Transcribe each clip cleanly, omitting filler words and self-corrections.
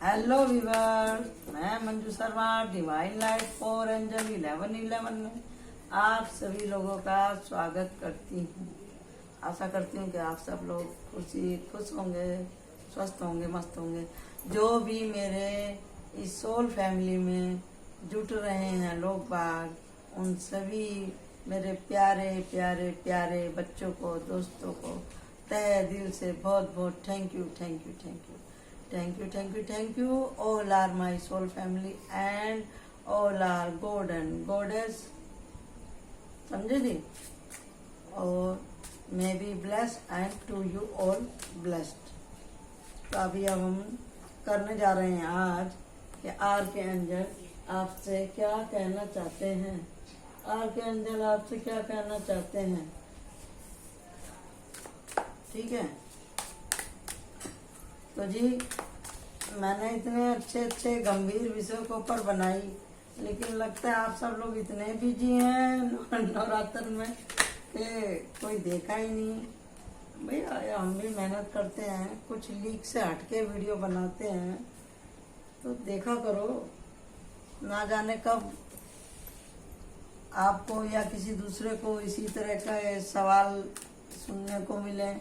Hello Weaver, मैं Manju Sharma divine light 4 angel 1111 में आप सभी लोगों का स्वागत करती हूँ। आशा करती हूँ कि आप सब लोग खुश होंगे, स्वस्थ होंगे, मस्त होंगे। जो भी मेरे इस सोल फैमिली में जुट रहे हैं लोग बाग, उन सभी मेरे प्यारे प्यारे प्यारे बच्चों को, दोस्तों को तहे दिल से बहुत बहुत thank you, thank you, thank you, thank you, thank you, thank you. All are my soul family and all are God and goddess, समझे जी। और may be blessed and to you all blessed. तो अभी अब हम करने जा रहे हैं आज कि आर के एंजल आपसे क्या कहना चाहते हैं। आर के एंजल आपसे क्या कहना चाहते हैं, ठीक है। तो जी, मैंने इतने अच्छे अच्छे गंभीर विषयों के ऊपर बनाई, लेकिन लगता है आप सब लोग इतने बिजी हैं नवरात्र में कि कोई देखा ही नहीं। भैया हम भी मेहनत करते हैं, कुछ लीक से हटके वीडियो बनाते हैं, तो देखा करो। ना जाने कब आपको या किसी दूसरे को इसी तरह का सवाल सुनने को मिले,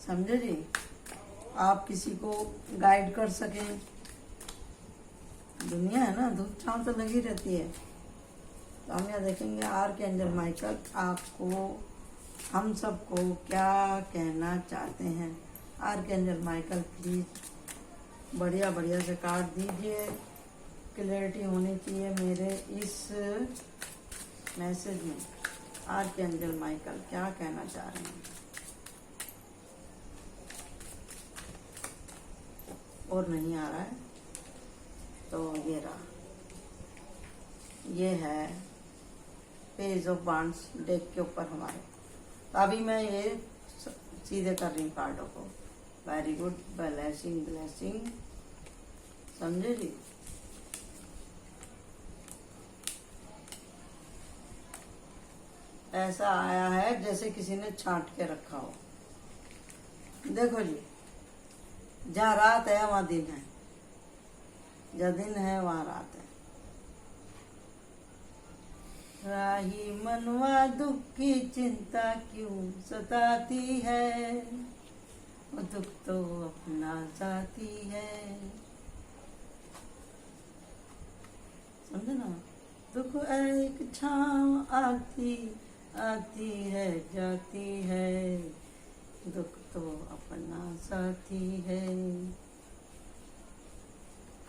समझे जी। आप किसी को गाइड कर सकें। दुनिया है ना, धूप छांव तो लगी रहती है। तो हम यहाँ देखेंगे आर के एंजल माइकल आपको, हम सबको क्या कहना चाहते हैं। आर के एंजल माइकल प्लीज बढ़िया बढ़िया से कार्ड दीजिए। क्लैरिटी होनी चाहिए मेरे इस मैसेज में। आर के एंजल माइकल क्या कहना चाह रहे हैं। और नहीं आ रहा है तो ये रहा, ये है पेज ऑफ वांड्स डेक के ऊपर हमारे। तो अभी मैं ये सीधे कर रही हूँ कार्डों को। वेरी गुड, ब्लेसिंग ब्लेसिंग, समझे जी। ऐसा आया है जैसे किसी ने छांट के रखा हो। देखो जी, जहाँ रात है वहाँ दिन है, जहाँ दिन है वहाँ रात है। राही मनवा दुख की चिंता क्यों सताती है, वो दुख तो अपना साथी है। समझे ना। दुख एक छाँव आती आती है जाती है, दुख तो अपना साथी है।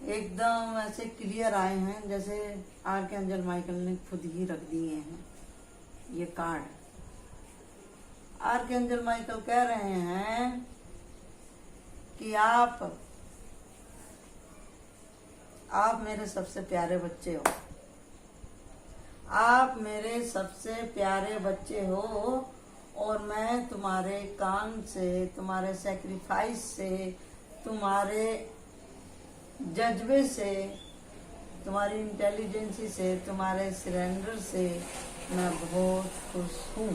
एकदम ऐसे क्लियर आए हैं जैसे आर के एंजल माइकल ने खुद ही रख दिए हैं ये कार्ड। आर के एंजल माइकल कह रहे हैं कि आप मेरे सबसे प्यारे बच्चे हो। आप मेरे सबसे प्यारे बच्चे हो और मैं तुम्हारे काम से, तुम्हारे सैक्रिफाइस से, तुम्हारे जज्बे से, तुम्हारी इंटेलिजेंसी से, तुम्हारे सरेंडर से मैं बहुत खुश हूँ।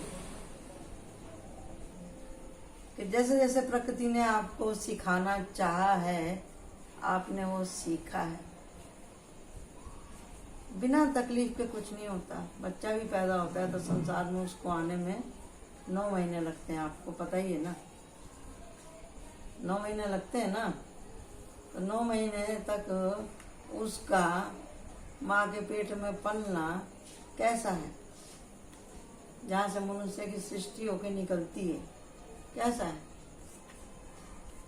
कि जैसे जैसे प्रकृति ने आपको सिखाना चाहा है, आपने वो सीखा है। बिना तकलीफ के कुछ नहीं होता। बच्चा भी पैदा होता है तो संसार में उसको आने में 9 महीने लगते हैं, आपको पता ही है ना। 9 महीने लगते हैं ना। तो 9 महीने तक उसका माँ के पेट में पलना कैसा है, जहाँ से मनुष्य की सृष्टि होकर निकलती है, कैसा है।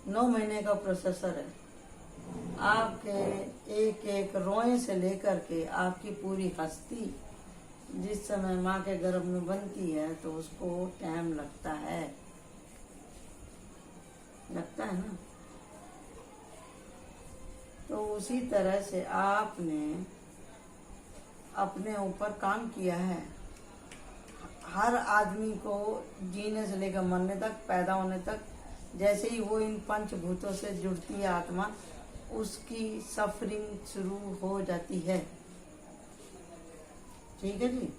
9 महीने का प्रोसेसर है। आपके एक एक रोए से लेकर के आपकी पूरी हस्ती जिस समय माँ के गर्भ में बनती है तो उसको टाइम लगता है, लगता है ना। तो उसी तरह से आपने अपने ऊपर काम किया है। हर आदमी को जीने से लेकर मरने तक, पैदा होने तक, जैसे ही वो इन पंचभूतों से जुड़ती है आत्मा, उसकी सफरिंग शुरू हो जाती है, ठीक है जी।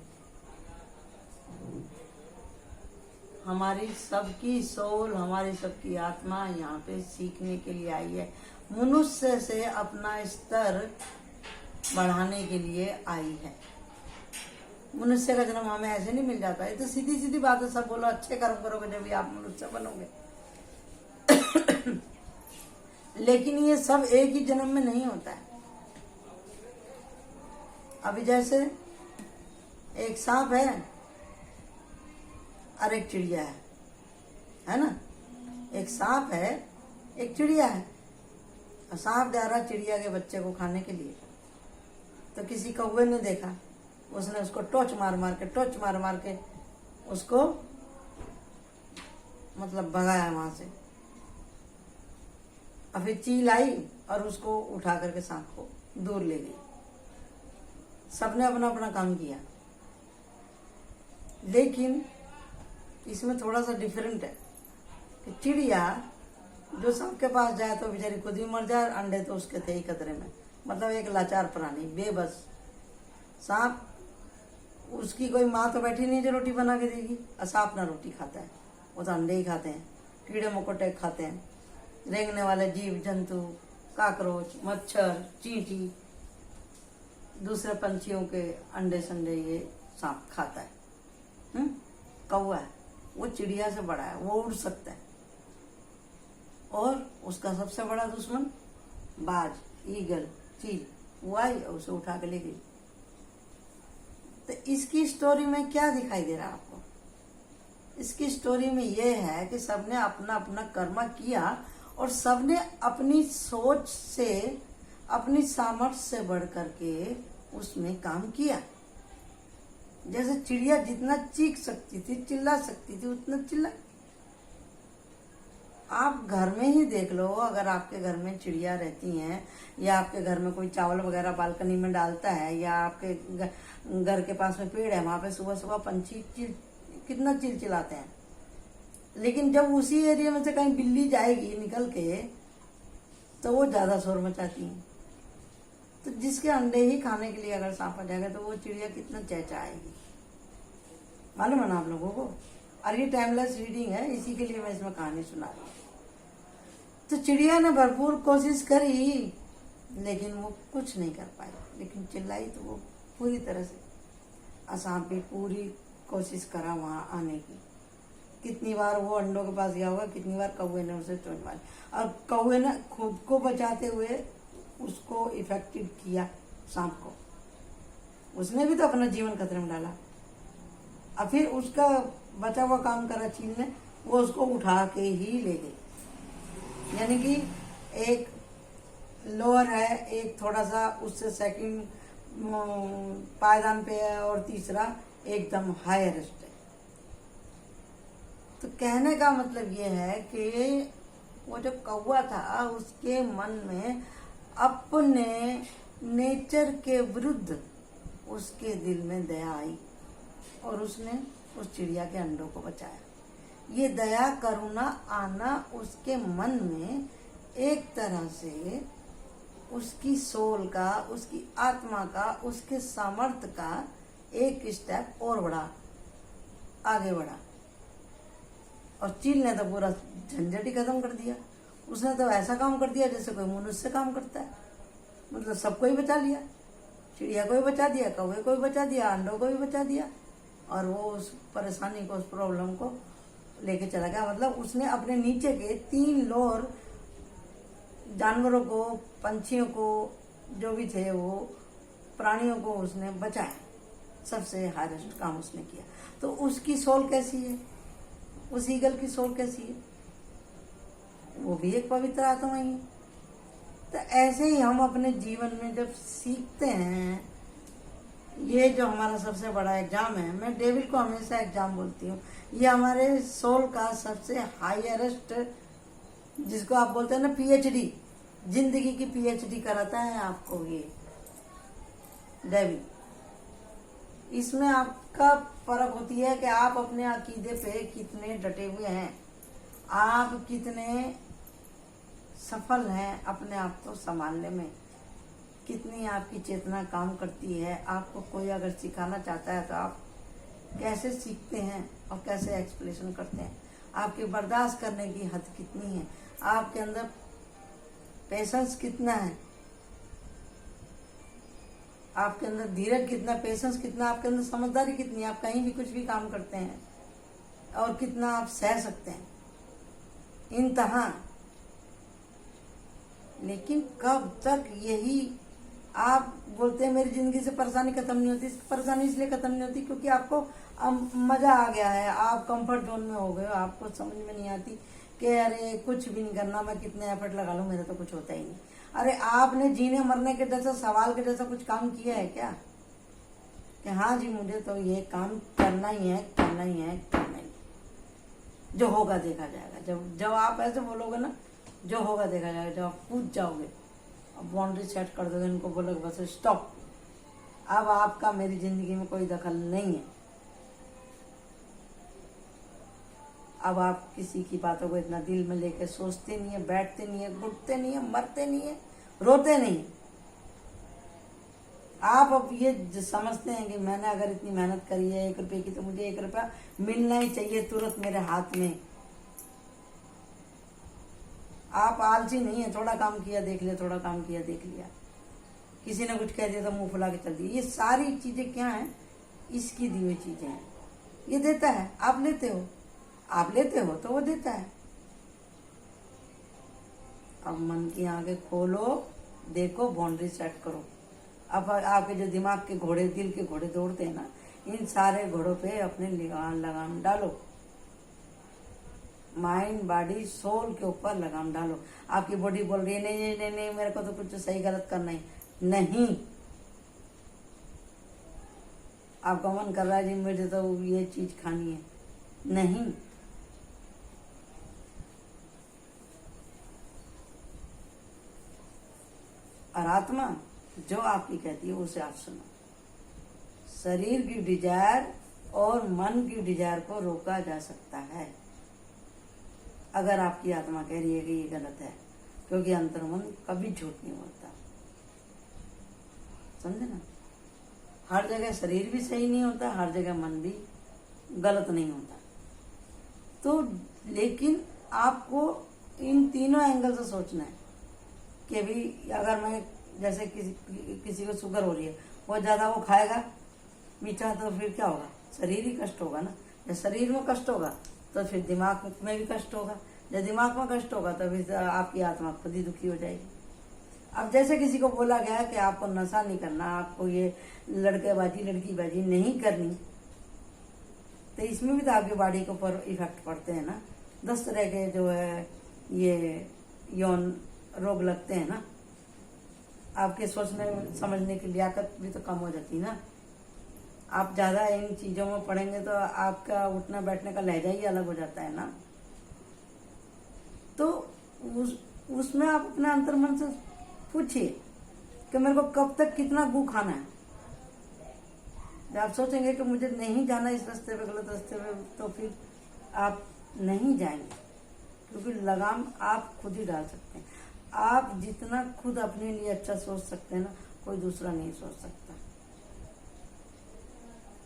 हमारी सबकी सोल, हमारी सबकी आत्मा यहाँ पे सीखने के लिए आई है, मनुष्य से अपना स्तर बढ़ाने के लिए आई है। मनुष्य का जन्म हमें ऐसे नहीं मिल जाता है। तो सीधी सीधी बात है, सब बोलो अच्छे कर्म करोगे जब भी आप मनुष्य बनोगे। लेकिन ये सब एक ही जन्म में नहीं होता है। अभी जैसे एक सांप है और एक चिड़िया है ना। एक सांप है, एक चिड़िया है। और सांप जा रहा चिड़िया के बच्चे को खाने के लिए, तो किसी कौवे ने देखा, उसने उसको टोच मार मार के उसको मतलब भगाया वहां से। और फिर चील आई और उसको उठा करके सांप को दूर ले गई। सबने अपना अपना काम किया, लेकिन इसमें थोड़ा सा डिफरेंट है कि चिड़िया जो सांप के पास जाए तो बेचारी खुद ही मर जाए, अंडे तो उसके थे ही खतरे में। मतलब एक लाचार प्राणी, बेबस। सांप, उसकी कोई माँ तो बैठी नहीं जो रोटी बना के देगी, और सांप ना रोटी खाता है, वो तो अंडे ही खाते हैं, कीड़े मकोड़े खाते हैं, रेंगने वाले जीव जंतु, काकरोच, मच्छर, चींटी, दूसरे पंछियों के अंडे संडे ये सांप खाता है। कौवा है, वो चिड़िया से बड़ा है, वो उड़ सकता है। और उसका सबसे बड़ा दुश्मन बाज, ईगल, चील, वो आई और उसे उठा के ले गई। तो इसकी स्टोरी में क्या दिखाई दे रहा है आपको? इसकी स्टोरी में ये है कि सबने अपना अपना कर्म किया और सबने अपनी सोच से, अपनी सामर्थ्य से बढ़ करके उसमें काम किया। जैसे चिड़िया जितना चीख सकती थी, चिल्ला सकती थी, उतना चिल्ला। आप घर में ही देख लो, अगर आपके घर में चिड़िया रहती हैं, या आपके घर में कोई चावल वगैरह बालकनी में डालता है, या आपके घर के पास में पेड़ है, वहां पे सुबह सुबह पंछी कितना चिल्लाते हैं। लेकिन जब उसी एरिया में से कहीं बिल्ली जाएगी निकल के, तो वो ज्यादा शोर मचाती है। तो जिसके अंडे ही खाने के लिए अगर सांप आ जाएगा तो वो चिड़िया कितना चहचहाएगी, मालूम है ना आप लोगों को। और ये टाइमलेस रीडिंग है, इसी के लिए मैं इसमें कहानी सुना रही हूँ। तो चिड़िया ने भरपूर कोशिश करी, लेकिन वो कुछ नहीं कर पाई। लेकिन चिल्लाई तो वो पूरी तरह से। सांप भी पूरी कोशिश करा वहां आने की। कितनी बार वो अंडों के पास गया होगा, कितनी बार कौवे ने उसे चोट मारी, और कौवे ने खुद को बचाते हुए उसको इफेक्टेड किया, सांप को। उसने भी तो अपना जीवन खतरे में डाला। और फिर उसका बचा हुआ काम करा चील ने, वो उसको उठा के ही ले गई। यानी कि एक लोअर है, एक थोड़ा सा उससे सेकंड पायदान पे है, और तीसरा एकदम हाईएस्ट है। तो कहने का मतलब ये है कि वो जो कौवा था, उसके मन में अपने नेचर के विरुद्ध उसके दिल में दया आई, और उसने उस चिड़िया के अंडों को बचाया। ये दया करुणा आना उसके मन में एक तरह से उसकी सोल का, उसकी आत्मा का, उसके सामर्थ्य का एक स्टेप और बढ़ा, आगे बढ़ा। और चील ने तो पूरा झंझट ही खत्म कर दिया। उसने तो ऐसा काम कर दिया जैसे कोई मनुष्य काम करता है। मतलब सबको ही बचा लिया, चिड़िया को भी बचा दिया, कौवे को भी बचा दिया, अंडों को भी बचा दिया, और वो उस परेशानी को, उस प्रॉब्लम को लेके चला गया। मतलब उसने अपने नीचे के 3 लोअर जानवरों को, पंछियों को, जो भी थे वो प्राणियों को उसने बचाया। सबसे हाईएस्ट काम उसने किया। तो उसकी सोल कैसी है, उस ईगल की सोल कैसी है? वो भी एक पवित्र आत्मा ही है। तो ऐसे ही हम अपने जीवन में जब सीखते हैं, ये जो हमारा सबसे बड़ा एग्जाम है, मैं डेविल को हमेशा एग्जाम बोलती हूँ। ये हमारे सोल का सबसे हाईएस्ट, जिसको आप बोलते हैं ना पीएचडी, जिंदगी की पीएचडी कराता है आपको ये डेविल। इसमें आपका फर्क होती है कि आप अपने अकीदे पे कितने डटे हुए हैं, आप कितने सफल हैं अपने आप को संभालने में, कितनी आपकी चेतना काम करती है। आपको कोई अगर सिखाना चाहता है तो आप कैसे सीखते हैं और कैसे एक्सप्लेनेशन करते हैं, आपके बर्दाश्त करने की हद कितनी है, आपके अंदर पेशेंस कितना है, आपके अंदर धीरज कितना, पेशेंस कितना, आपके अंदर समझदारी कितनी है, आप कहीं भी कुछ भी काम करते हैं और कितना आप सह सकते हैं, इंतहा। लेकिन कब तक यही आप बोलते हैं मेरी जिंदगी से परेशानी खत्म नहीं होती, परेशानी इसलिए खत्म नहीं होती क्योंकि आपको अब मजा आ गया है, आप कंफर्ट जोन में हो गए हो, आपको समझ में नहीं आती कि अरे कुछ भी नहीं करना, मैं कितने एफर्ट लगा लूं मेरा तो कुछ होता ही नहीं। अरे आपने जीने मरने के जैसा सवाल के जैसा कुछ काम किया है क्या कि हाँ जी मुझे तो ये काम करना ही है, करना ही है, करना ही है, जो होगा देखा जाएगा। जब आप ऐसे बोलोगे ना, जो होगा देखा जाएगा, जब आप कूद जाओगे, अब बाउंड्री सेट कर दोगे, इनको बोलोगे बस स्टॉप, अब आपका मेरी जिंदगी में कोई दखल नहीं है, अब आप किसी की बातों को इतना दिल में लेके सोचते नहीं है, बैठते नहीं है, घुटते नहीं है, मरते नहीं है, रोते नहीं है। आप अब ये समझते हैं कि मैंने अगर इतनी मेहनत करी है 1 रुपए की तो मुझे 1 रुपया मिलना ही चाहिए तुरंत मेरे हाथ में। आप आलसी नहीं है, थोड़ा काम किया देख लिया, थोड़ा काम किया देख लिया, किसी ने कुछ कह दिया तो मुंह फुला के चल दिया। ये सारी चीजें क्या हैं, इसकी दी हुई चीजें हैं। ये देता है, आप लेते हो, आप लेते हो तो वो देता है। अब मन की आंखें खोलो, देखो, बाउंड्री सेट करो। अब आपके जो दिमाग के घोड़े, दिल के घोड़े दौड़ते हैं ना, इन सारे घोड़ों पे अपने लगाम डालो, माइंड बॉडी सोल के ऊपर लगाम डालो। आपकी बॉडी बोल रही है नहीं नहीं नहीं नहीं मेरे को तो कुछ सही गलत करना ही नहीं, आपका मन कर रहा है जी मुझे तो ये चीज खानी है, नहीं, और आत्मा जो आपकी कहती है उसे आप सुनो। शरीर की डिजायर और मन की डिजायर को रोका जा सकता है अगर आपकी आत्मा कह रही है कि ये गलत है, क्योंकि अंतर्मन कभी झूठ नहीं बोलता, समझे ना। हर जगह शरीर भी सही नहीं होता, हर जगह मन भी गलत नहीं होता। तो लेकिन आपको इन तीनों एंगल से सोचना है कि भी अगर मैं जैसे किसी को शुगर हो रही है, वो ज्यादा वो खाएगा मीठा तो फिर क्या होगा, शरीर ही कष्ट होगा ना। जब शरीर में कष्ट होगा तो फिर दिमाग में भी कष्ट होगा, जब दिमाग में कष्ट होगा तो फिर आपकी आत्मा खुद ही दुखी हो जाएगी। अब जैसे किसी को बोला गया कि आपको नशा नहीं करना, आपको ये लड़केबाजी लड़कीबाजी नहीं करनी, तो इसमें भी तो आपकी बॉडी के ऊपर इफेक्ट पड़ते हैं ना। 10 तरह के जो है ये यौन रोग लगते हैं ना, आपके सोचने समझने की लियाकत भी तो कम हो जाती है ना। आप ज्यादा इन चीजों में पढ़ेंगे तो आपका उठना बैठने का लहजा ही अलग हो जाता है ना। तो उसमें आप अपने अंतर्मन से पूछिए कि मेरे को कब तक कितना गू खाना है। जब आप सोचेंगे कि मुझे नहीं जाना इस रास्ते पे, गलत रास्ते पे, तो फिर आप नहीं जाएंगे, क्योंकि लगाम आप खुद ही डाल सकते हैं। आप जितना खुद अपने लिए अच्छा सोच सकते हैं ना, कोई दूसरा नहीं सोच सकता।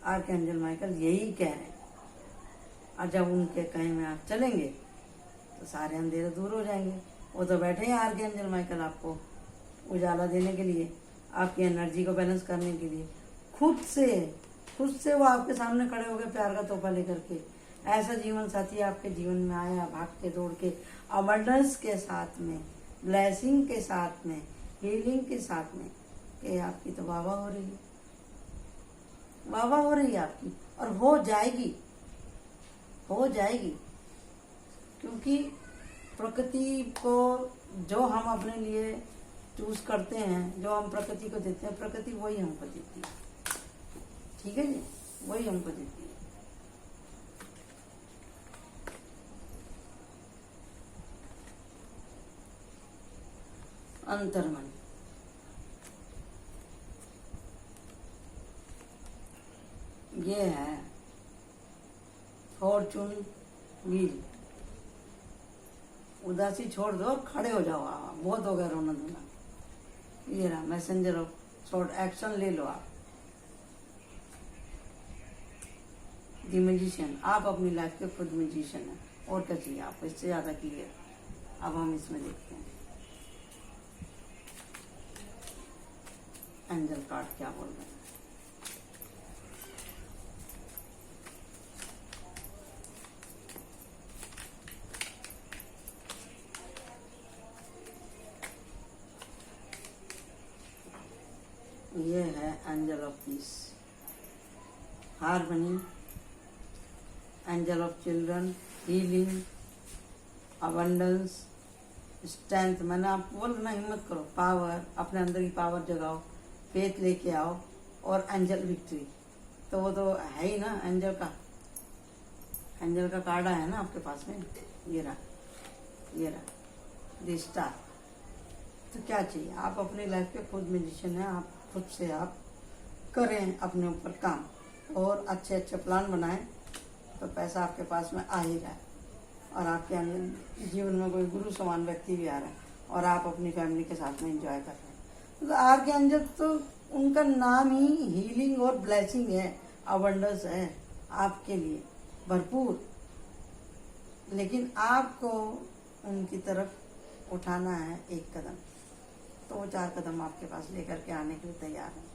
आर्कएंजल माइकल यही कह रहे हैं, और जब उनके कहे में आप चलेंगे तो सारे अंधेरे दूर हो जाएंगे। वो तो बैठे हैं आर्कएंजल माइकल आपको उजाला देने के लिए, आपकी एनर्जी को बैलेंस करने के लिए। खुद से वो आपके सामने खड़े हो गए प्यार का तोहफा लेकर के। ऐसा जीवन साथी आपके जीवन में आया, भाग के दौड़ के, अबंडेंस के साथ में, ब्लेसिंग के साथ में, हीलिंग के साथ में, कि आपकी तो वाह हो रही है, वाह हो रही है आपकी, और हो जाएगी, हो जाएगी। क्योंकि प्रकृति को जो हम अपने लिए चूज करते हैं, जो हम प्रकृति को देते हैं, प्रकृति वही हमको देती है। ठीक है जी, वही हमको देती है। अंतर्मन ये है फॉर्चून व्हील। उदासी छोड़ दो और खड़े हो जाओ। बहुत हो गया रोना धोना। ये रहा मैसेंजर ऑफ थॉट, एक्शन ले लो आप। दी मैजिशियन, आप अपनी लाइफ के खुद मैजिशियन हैं। और क्या चाहिए आपको इससे ज़्यादा क्लियर? अब हम इसमें देखते हैं एंजल कार्ड क्या बोल रहे हैं। ये है angel of peace, harmony, angel of children, healing, abundance, strength. मैंने आपको बोला ना, हिम्मत करो, पावर, अपने अंदर की पावर जगाओ, फेथ लेके आओ, और एंजल विक्ट्री। तो वो तो है ही ना एंजल का, एंजल का कार्ड है ना आपके पास में, ये रहा, ये रहा द स्टार। तो क्या चाहिए? आप अपनी लाइफ के खुद म्यूजिशियन हैं, आप खुद से आप करें अपने ऊपर काम, और अच्छे अच्छे प्लान बनाएं, तो पैसा आपके पास में आ ही रहा है, और आपके अंदर जीवन में कोई गुरु समान व्यक्ति भी आ रहा है, और आप अपनी फैमिली के साथ में एंजॉय कर रहे हैं। तो आर्कएंजल तो उनका नाम ही हीलिंग और ब्लेसिंग है, अबंडेंस है आपके लिए भरपूर। लेकिन आपको उनकी तरफ उठाना है एक कदम, तो वो 4 कदम आपके पास लेकर के आने के लिए तैयार हैं।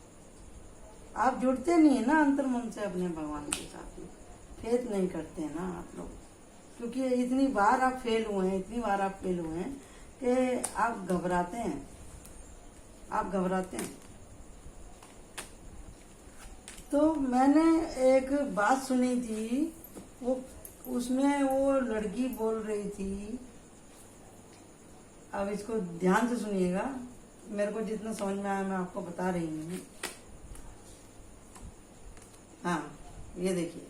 आप जुड़ते नहीं है ना अंतर मन से अपने भगवान के साथ में, फेथ नहीं करते हैं ना आप लोग, क्योंकि इतनी बार आप फेल हुए हैं, इतनी बार आप फेल हुए हैं कि आप घबराते हैं, आप घबराते हैं। तो मैंने एक बात सुनी थी, वो उसमें वो लड़की बोल रही थी, अब इसको ध्यान से सुनिएगा, मेरे को जितना समझ में आया मैं आपको बता रही हूँ। हाँ, ये देखिए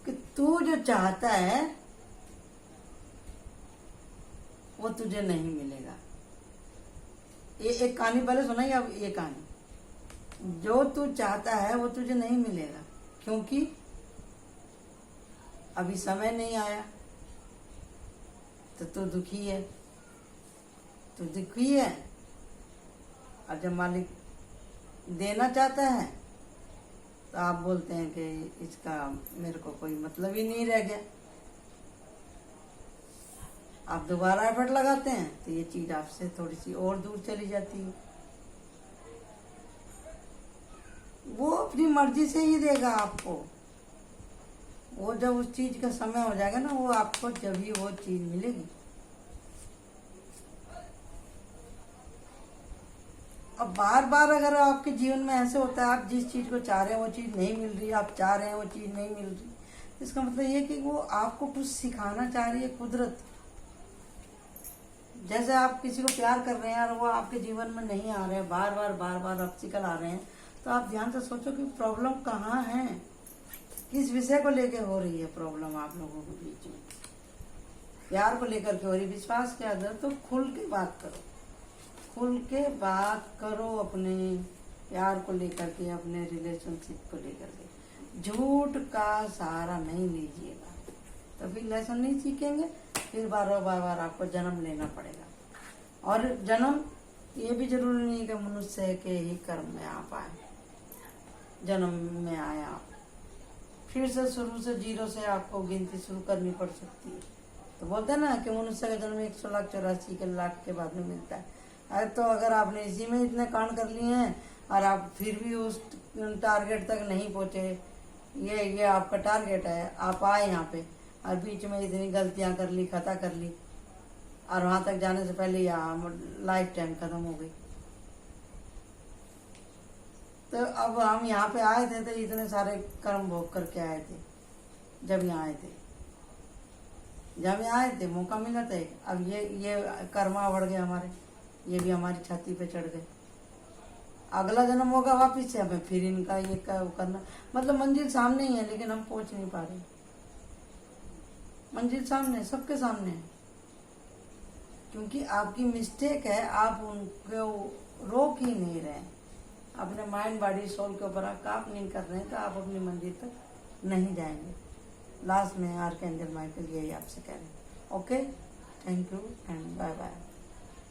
कि तू जो चाहता है वो तुझे नहीं मिलेगा। ये एक कहानी पहले सुनाई, अब ये कहानी, जो तू चाहता है वो तुझे नहीं मिलेगा, क्योंकि अभी समय नहीं आया, तो तू दुखी है, तू दुखी है। और जब मालिक देना चाहता है तो आप बोलते हैं कि इसका मेरे को कोई मतलब ही नहीं रह गया। आप दोबारा एफर्ट लगाते हैं तो ये चीज आपसे थोड़ी सी और दूर चली जाती है। वो अपनी मर्जी से ही देगा आपको, वो जब उस चीज का समय हो जाएगा ना, वो आपको जब ही वो चीज मिलेगी। अब बार बार अगर आपके जीवन में ऐसे होता है, आप जिस चीज को चाह रहे हैं वो चीज नहीं मिल रही, आप चाह रहे हैं वो चीज नहीं मिल रही, तो इसका मतलब ये कि वो आपको कुछ सिखाना चाह रही है कुदरत। जैसे आप किसी को प्यार कर रहे हैं और वो आपके जीवन में नहीं आ रहे हैं, बार बार ऑब्स्टिकल आ रहे हैं, तो आप ध्यान से सोचो कि प्रॉब्लम कहाँ है, किस विषय को लेके हो रही है प्रॉब्लम आप लोगों के बीच में। प्यार को लेकर के हो रही, विश्वास के आधार, तो खुल के बात करो, खुल के बात करो अपने प्यार को लेकर के, अपने रिलेशनशिप को लेकर के। झूठ का सहारा नहीं लीजिएगा, तभी लेसन नहीं सीखेंगे, फिर बार बार आपको जन्म लेना पड़ेगा। और जन्म ये भी जरूरी नहीं कि मनुष्य के ही कर्म में आप आए, जन्म में आए आप, फिर से शुरू से जीरो से आपको गिनती शुरू करनी पड़ सकती है। तो बोलते हैं ना कि मनुष्य का जन्म 184 लाख के बाद में मिलता है। अरे तो अगर आपने इसी में इतने कांड कर लिए हैं और आप फिर भी उस टारगेट तक नहीं पहुंचे, ये आपका टारगेट है, आप आए यहाँ पे और बीच में इतनी गलतियां कर ली, खता कर ली, और वहां तक जाने से पहले यहाँ लाइफ टाइम खत्म हो गई। तो अब हम यहाँ पे आए थे तो इतने सारे कर्म भोग करके आए थे, जब यहाँ आए थे मौका मिला था। अब ये कर्मा बढ़ गए हमारे, ये भी हमारी छाती पे चढ़ गए। अगला जन्म होगा वापिस से हमें फिर इनका ये करना, मतलब मंजिल सामने ही है लेकिन हम पहुंच नहीं पा रहे। मंजिल सामने, सबके सामने है, क्योंकि आपकी मिस्टेक है, आप उनको रोक ही नहीं रहे, अपने माइंड बॉडी सोल के ऊपर काम नहीं कर रहे हैं, तो आप अपनी मंजिल तक नहीं जाएंगे। लास्ट में आर्कएंजल माइकल यही आपसे कह रहे हैं। Okay, thank you and bye bye.